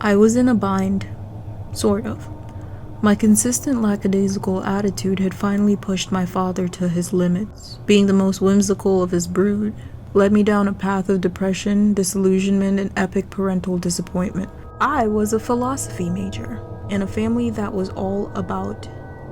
I was in a bind. Sort of. My consistent lackadaisical attitude had finally pushed my father to his limits. Being the most whimsical of his brood led me down a path of depression, disillusionment, and epic parental disappointment. I was a philosophy major in a family that was all about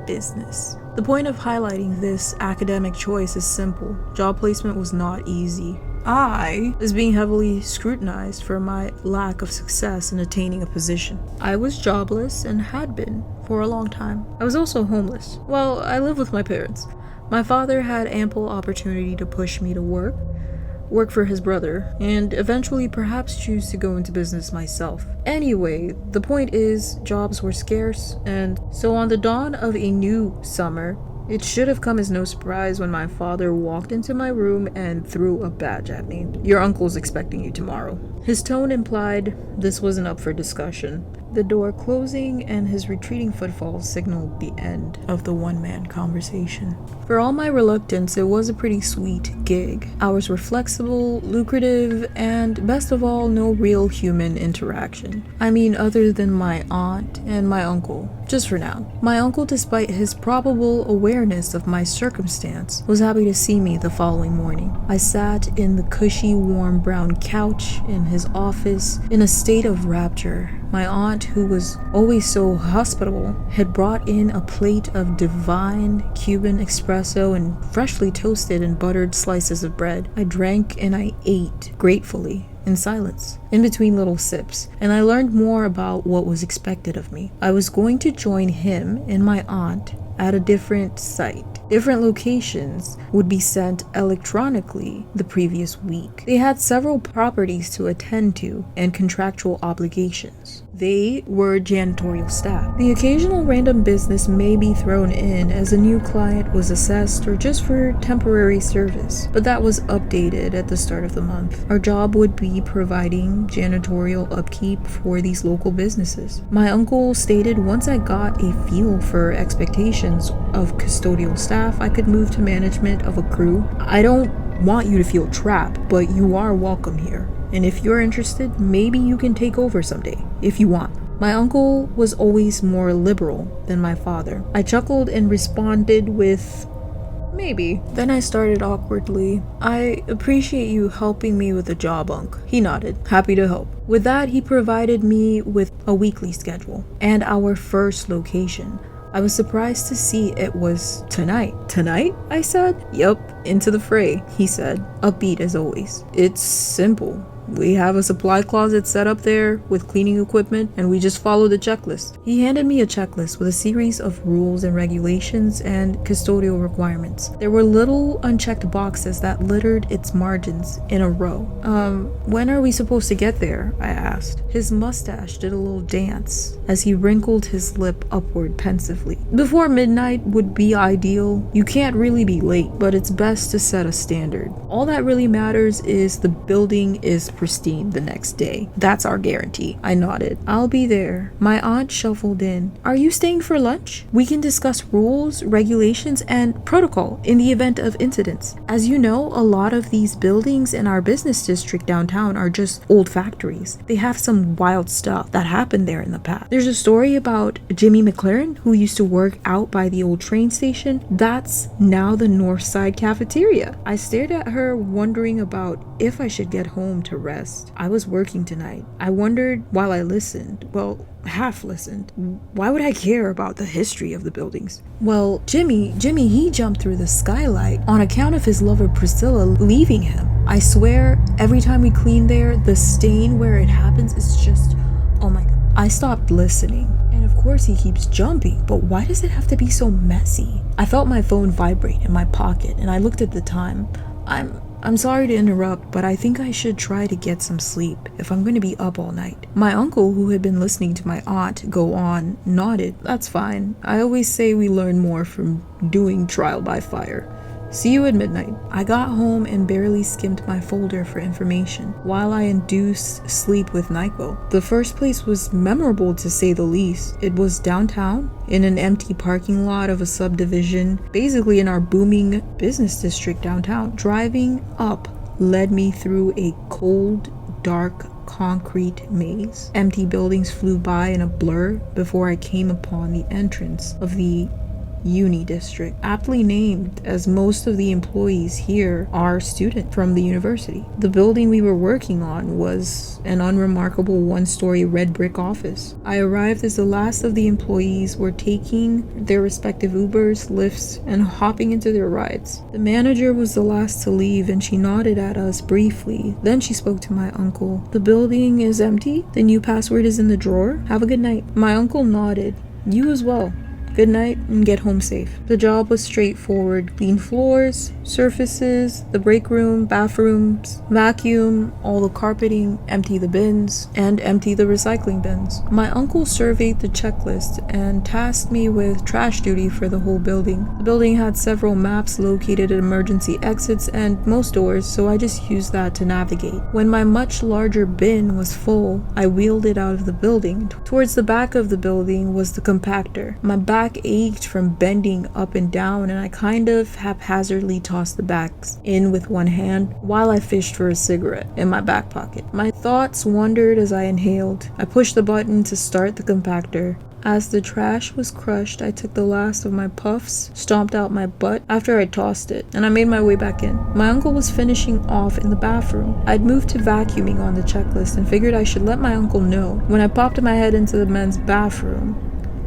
business. The point of highlighting this academic choice is simple. Job placement was not easy. I was being heavily scrutinized for my lack of success in attaining a position. I was jobless and had been for a long time. I was also homeless. Well, I lived with my parents. My father had ample opportunity to push me to work for his brother, and eventually perhaps choose to go into business myself. Anyway, the point is, jobs were scarce, and so on the dawn of a new summer, it should have come as no surprise when my father walked into my room and threw a badge at me. "Your uncle's expecting you tomorrow." His tone implied this wasn't up for discussion. The door closing and his retreating footfalls signaled the end of the one-man conversation. For all my reluctance, it was a pretty sweet gig. Hours were flexible, lucrative, and best of all, no real human interaction. I mean, other than my aunt and my uncle. Just for now. My uncle, despite his probable awareness of my circumstance, was happy to see me the following morning. I sat in the cushy, warm brown couch in his office in a state of rapture. My aunt, who was always so hospitable, had brought in a plate of divine Cuban espresso and freshly toasted and buttered slices of bread. I drank and I ate gratefully, in silence, in between little sips, and I learned more about what was expected of me. I was going to join him and my aunt at a different site. Different locations would be sent electronically the previous week. They had several properties to attend to and contractual obligations. They were janitorial staff. The occasional random business may be thrown in as a new client was assessed or just for temporary service, but that was updated at the start of the month. Our job would be providing janitorial upkeep for these local businesses. My uncle stated once I got a feel for expectations of custodial staff, I could move to management of a crew. I don't want you to feel trapped, but you are welcome here. And if you're interested, maybe you can take over someday, if you want. My uncle was always more liberal than my father. I chuckled and responded with, maybe. Then I started awkwardly. "I appreciate you helping me with the job, Unc." He nodded, happy to help. With that, he provided me with a weekly schedule and our first location. I was surprised to see it was tonight. "Tonight?" I said. "Yup, into the fray," he said, upbeat as always. "It's simple. We have a supply closet set up there with cleaning equipment, and we just follow the checklist." He handed me a checklist with a series of rules and regulations and custodial requirements. There were little unchecked boxes that littered its margins in a row. When are we supposed to get there?" I asked. His mustache did a little dance as he wrinkled his lip upward pensively. "Before midnight would be ideal. You can't really be late, but it's best to set a standard. All that really matters is the building is pristine the next day. That's our guarantee." I nodded. "I'll be there." My aunt shuffled in. "Are you staying for lunch? We can discuss rules, regulations, and protocol in the event of incidents. As you know, a lot of these buildings in our business district downtown are just old factories. They have some wild stuff that happened there in the past. There's a story about Jimmy McLaren, who used to work out by the old train station. That's now the North Side cafeteria." I stared at her, wondering about if I should get home to rest. I was working tonight. I wondered while I listened. Well, half listened. Why would I care about the history of the buildings? "Well, Jimmy, he jumped through the skylight on account of his lover Priscilla leaving him. I swear, every time we clean there, the stain where it happens is just, oh my God." I stopped listening. "And of course he keeps jumping, but why does it have to be so messy?" I felt my phone vibrate in my pocket and I looked at the time. I'm sorry to interrupt, but I think I should try to get some sleep if I'm going to be up all night." My uncle, who had been listening to my aunt go on, nodded. "That's fine. I always say we learn more from doing trial by fire. See you at midnight." I got home and barely skimmed my folder for information while I induced sleep with NyQuil. The first place was memorable to say the least. It was downtown, in an empty parking lot of a subdivision, basically in our booming business district downtown. Driving up led me through a cold, dark concrete maze. Empty buildings flew by in a blur before I came upon the entrance of the Uni District, aptly named as most of the employees here are students from the university. The building we were working on was an unremarkable one-story red brick office. I arrived as the last of the employees were taking their respective Ubers, Lyfts, and hopping into their rides. The manager was the last to leave, and she nodded at us briefly. Then she spoke to my uncle. "The building is empty? The new password is in the drawer? Have a good night." My uncle nodded. "You as well. Good night and get home safe." The job was straightforward. Clean floors, surfaces, the break room, bathrooms, vacuum, all the carpeting, empty the bins, and empty the recycling bins. My uncle surveyed the checklist and tasked me with trash duty for the whole building. The building had several maps located at emergency exits and most doors, so I just used that to navigate. When my much larger bin was full, I wheeled it out of the building. Towards the back of the building was the compactor. My back ached from bending up and down, and I kind of haphazardly tossed the bags in with one hand while I fished for a cigarette in my back pocket. My thoughts wandered as I inhaled. I pushed the button to start the compactor. As the trash was crushed, I took the last of my puffs, stomped out my butt after I tossed it, and I made my way back in. My uncle was finishing off in the bathroom. I'd moved to vacuuming on the checklist and figured I should let my uncle know. When I popped my head into the men's bathroom,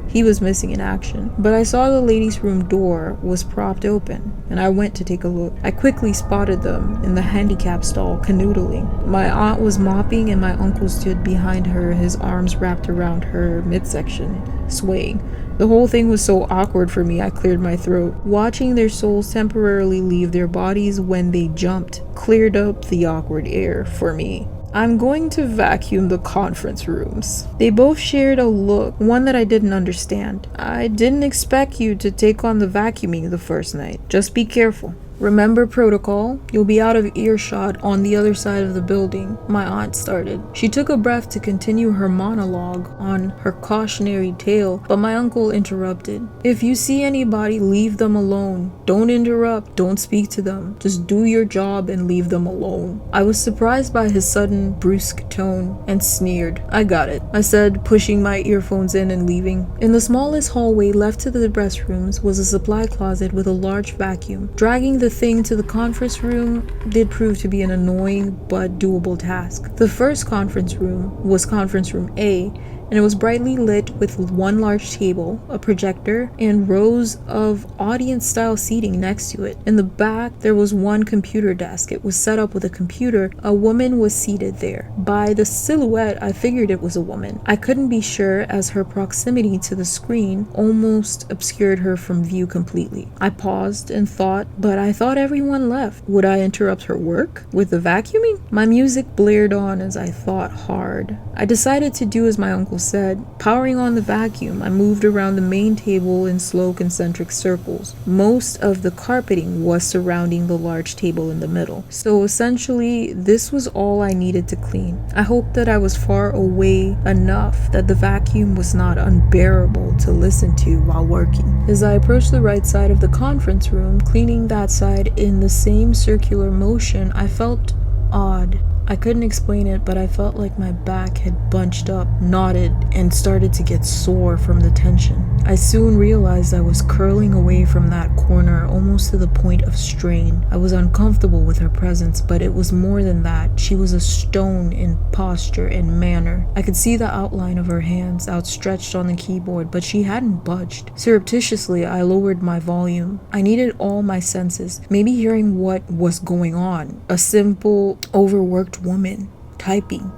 he was missing in action, but I saw the ladies' room door was propped open, and I went to take a look. I quickly spotted them in the handicap stall canoodling. My aunt was mopping, and my uncle stood behind her, his arms wrapped around her midsection, swaying. The whole thing was so awkward for me, I cleared my throat. Watching their souls temporarily leave their bodies when they jumped cleared up the awkward air for me. "I'm going to vacuum the conference rooms." They both shared a look, one that I didn't understand. "I didn't expect you to take on the vacuuming the first night. Just be careful. Remember protocol. You'll be out of earshot on the other side of the building," my aunt started. She took a breath to continue her monologue on her cautionary tale, but my uncle interrupted. "If you see anybody, leave them alone. Don't interrupt. Don't speak to them. Just do your job and leave them alone." I was surprised by his sudden, brusque tone and sneered. "I got it," I said, pushing my earphones in and leaving. In the smallest hallway left to the restrooms was a supply closet with a large vacuum. Dragging the thing to the conference room did prove to be an annoying but doable task. The first conference room was conference room A, and it was brightly lit with one large table, a projector, and rows of audience-style seating next to it. In the back, there was one computer desk. It was set up with a computer. A woman was seated there. By the silhouette, I figured it was a woman. I couldn't be sure as her proximity to the screen almost obscured her from view completely. I paused and thought, but I thought everyone left. Would I interrupt her work with the vacuuming? My music blared on as I thought hard. I decided to do as my uncle said. Powering on the vacuum, I moved around the main table in slow concentric circles. Most of the carpeting was surrounding the large table in the middle. So essentially, this was all I needed to clean. I hoped that I was far away enough that the vacuum was not unbearable to listen to while working. As I approached the right side of the conference room, cleaning that side in the same circular motion, I felt odd. I couldn't explain it, but I felt like my back had bunched up, knotted, and started to get sore from the tension. I soon realized I was curling away from that corner almost to the point of strain. I was uncomfortable with her presence, but it was more than that. She was a stone in posture and manner. I could see the outline of her hands outstretched on the keyboard, but she hadn't budged. Surreptitiously, I lowered my volume. I needed all my senses, maybe hearing what was going on. A simple, overworked woman typing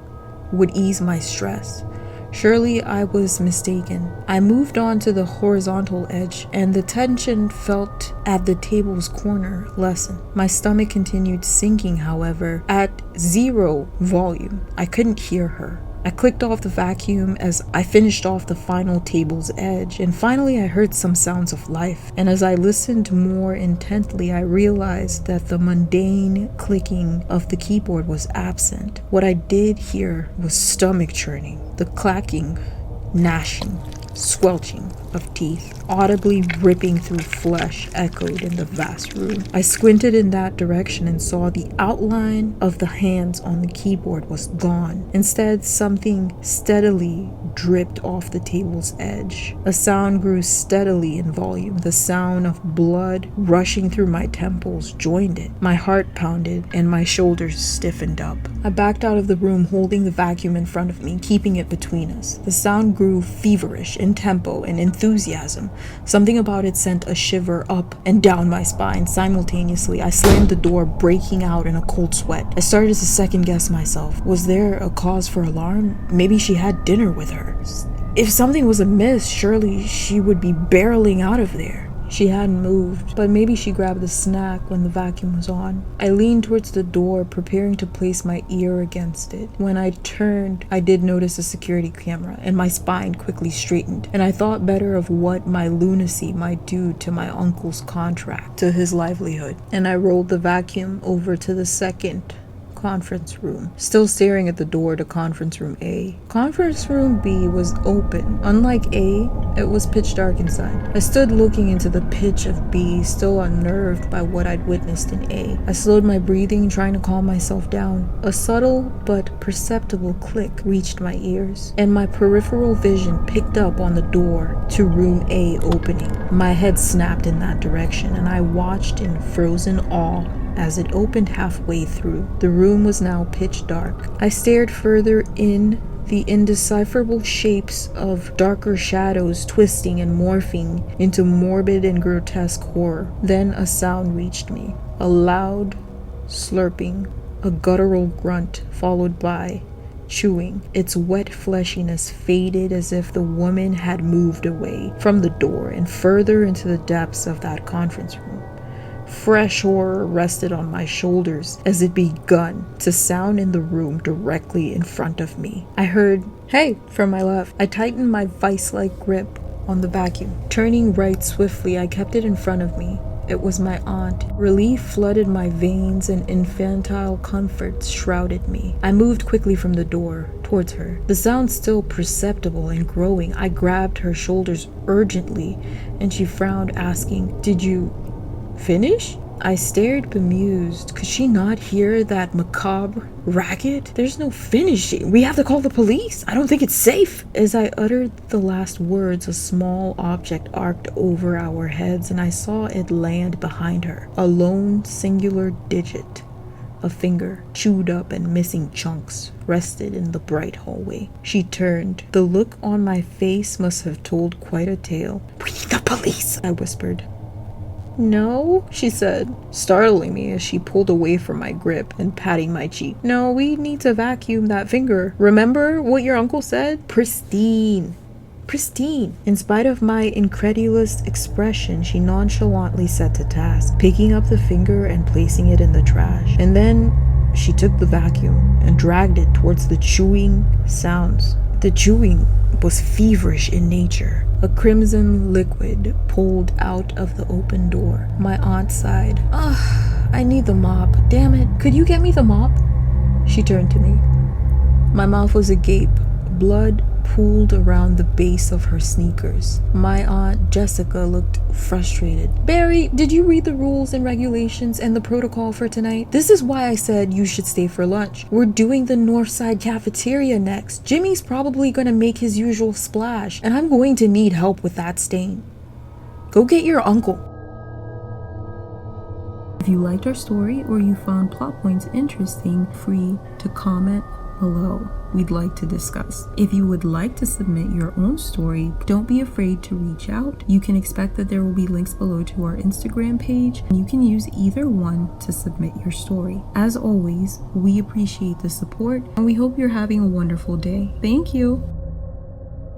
would ease my stress. Surely I was mistaken. I moved on to the horizontal edge, and the tension felt at the table's corner lessened. My stomach continued sinking, however, at 0 volume. I couldn't hear her. I clicked off the vacuum as I finished off the final table's edge, and finally I heard some sounds of life. And as I listened more intently, I realized that the mundane clicking of the keyboard was absent. What I did hear was stomach churning, the clacking, gnashing squelching of teeth, audibly ripping through flesh, echoed in the vast room. I squinted in that direction and saw the outline of the hands on the keyboard was gone. Instead, something steadily dripped off the table's edge. A sound grew steadily in volume. The sound of blood rushing through my temples joined it. My heart pounded and my shoulders stiffened up. I backed out of the room, holding the vacuum in front of me, keeping it between us. The sound grew feverish in tempo and enthusiasm. Something about it sent a shiver up and down my spine. Simultaneously, I slammed the door, breaking out in a cold sweat. I started to second guess myself. Was there a cause for alarm? Maybe she had dinner with her. If something was amiss, surely she would be barreling out of there. She hadn't moved, but maybe she grabbed a snack when the vacuum was on. I leaned towards the door, preparing to place my ear against it. When I turned, I did notice a security camera, and my spine quickly straightened, and I thought better of what my lunacy might do to my uncle's contract, to his livelihood. And I rolled the vacuum over to the second conference room, still staring at the door to conference room A. Conference room B was open. Unlike A, it was pitch dark inside. I stood looking into the pitch of B, still unnerved by what I'd witnessed in A. I slowed my breathing, trying to calm myself down. A subtle but perceptible click reached my ears, and my peripheral vision picked up on the door to room A opening. My head snapped in that direction, and I watched in frozen awe as it opened halfway through. The room was now pitch dark. I stared further in, the indecipherable shapes of darker shadows twisting and morphing into morbid and grotesque horror. Then a sound reached me, a loud slurping, a guttural grunt followed by chewing. Its wet fleshiness faded as if the woman had moved away from the door and further into the depths of that conference room. Fresh horror rested on my shoulders as it begun to sound in the room directly in front of me. I heard, "Hey," from my left. I tightened my vice-like grip on the vacuum. Turning right swiftly, I kept it in front of me. It was my aunt. Relief flooded my veins and infantile comfort shrouded me. I moved quickly from the door towards her, the sound still perceptible and growing. I grabbed her shoulders urgently, and she frowned, asking, "Did you finish?" I stared bemused. Could she not hear that macabre racket? "There's no finishing. We have to call the police. I don't think it's safe." As I uttered the last words, a small object arced over our heads, and I saw it land behind her. A lone singular digit, a finger, chewed up and missing chunks, rested in the bright hallway. She turned. The look on my face must have told quite a tale. "We need the police," I whispered. "No," she said, startling me as she pulled away from my grip and patting my cheek. "No, we need to vacuum that finger. Remember what your uncle said? Pristine. Pristine." In spite of my incredulous expression, she nonchalantly set to task, picking up the finger and placing it in the trash. And then she took the vacuum and dragged it towards the chewing sounds. The chewing was feverish in nature. A crimson liquid pulled out of the open door. My aunt sighed. I need the mop. Damn it. Could you get me the mop?" She turned to me. My mouth was agape. Blood pooled around the base of her sneakers. My aunt Jessica looked frustrated. "Barry, did you read the rules and regulations and the protocol for tonight? This is why I said you should stay for lunch. We're doing the Northside cafeteria next. Jimmy's probably gonna make his usual splash, and I'm going to need help with that stain. Go get your uncle." If you liked our story or you found plot points interesting, free to comment below. We'd like to discuss. If you would like to submit your own story, don't be afraid to reach out. You can expect that there will be links below to our Instagram page, and you can use either one to submit your story. As always, we appreciate the support, and we hope you're having a wonderful day. Thank you.